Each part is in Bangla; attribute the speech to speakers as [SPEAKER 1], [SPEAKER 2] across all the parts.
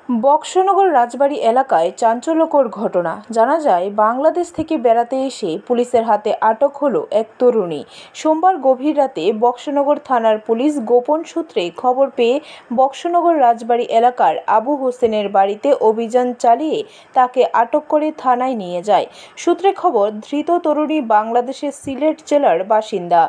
[SPEAKER 1] বক্সনগর রাজবাড়ী এলাকায় চাঞ্চল্যকর ঘটনা। জানা যায়, বাংলাদেশ থেকে বেড়াতে এসে পুলিশের হাতে আটক হলো এক তরুণী। সোমবার গভীর রাতে বক্সনগর থানার পুলিশ গোপন সূত্রে খবর পেয়ে বক্সনগর রাজবাড়ী এলাকার আবু হোসেনের বাড়িতে অভিযান চালিয়ে তাকে আটক করে থানায় নিয়ে যায়। সূত্রে খবর, ধৃত তরুণী বাংলাদেশের সিলেট জেলার বাসিন্দা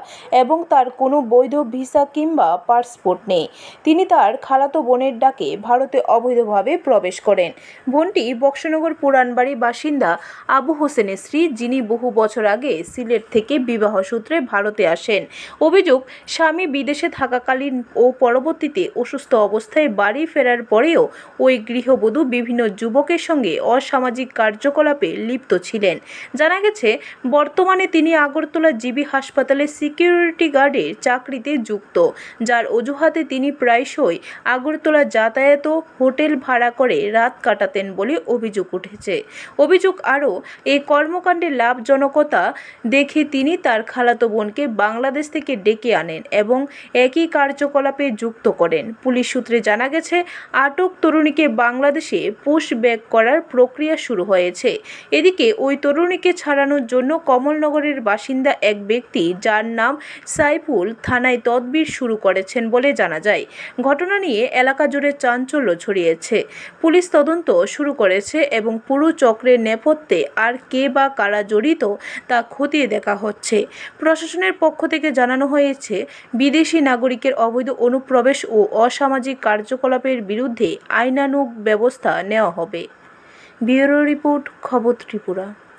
[SPEAKER 1] এবং তার কোনো বৈধ ভিসা কিংবা পাসপোর্ট নেই। তিনি তার খালাতো বোনের ডাকে ভারতে অবৈধভাবে প্রবেশ করেন। বোনটি বক্সনগর পুরানবাড়ি বাসিন্দা আবু হোসেনের স্ত্রী, যিনি বহু বছর আগে সিলেট থেকে বিবাহ সূত্রে ভারতে আসেন। অভিযোগ, স্বামী বিদেশে থাকাকালীন ও পরবর্তীতে অসুস্থ অবস্থায় বাড়ি ফেরার পরেও ওই গৃহবধূ বিভিন্ন যুবকের সঙ্গে অসামাজিক কার্যকলাপে লিপ্ত ছিলেন। জানা গেছে, বর্তমানে তিনি আগরতলা জিবি হাসপাতালে সিকিউরিটি গার্ডের চাকরিতে যুক্ত, যার অজুহাতে তিনি প্রায়শই আগরতলা যাতায়াত হোটেল ভাড়া করে রাত কাটাতেন বলে অভিযোগ উঠেছে। অভিযোগ আরও, এই কর্মকাণ্ডের লাভজনকতা দেখে তিনি তার খালাতো বোনকে বাংলাদেশ থেকে ডেকে আনেন এবং একই কার্যকলাপে যুক্ত করেন। পুলিশ সূত্রে জানা গেছে, আটক তরুণীকে বাংলাদেশে পুশ ব্যাক করার প্রক্রিয়া শুরু হয়েছে। এদিকে ওই তরুণীকে ছাড়ানোর জন্য কমলনগরের বাসিন্দা এক ব্যক্তি, যার নাম সাইফুল, থানায় তদবির শুরু করেছেন বলে জানা যায়। ঘটনা নিয়ে এলাকা জুড়ে চাঞ্চল্য ছড়িয়েছে। পুলিশ তদন্ত শুরু করেছে এবং পুরো চক্রের নেপথ্যে আর কে বা কারা জড়িত তা খতিয়ে দেখা হচ্ছে। প্রশাসনের পক্ষ থেকে জানানো হয়েছে, বিদেশি নাগরিকের অবৈধ অনুপ্রবেশ ও অসামাজিক কার্যকলাপের বিরুদ্ধে আইনানুগ ব্যবস্থা নেওয়া হবে। ব্যুরো রিপোর্ট, খবর ত্রিপুরা।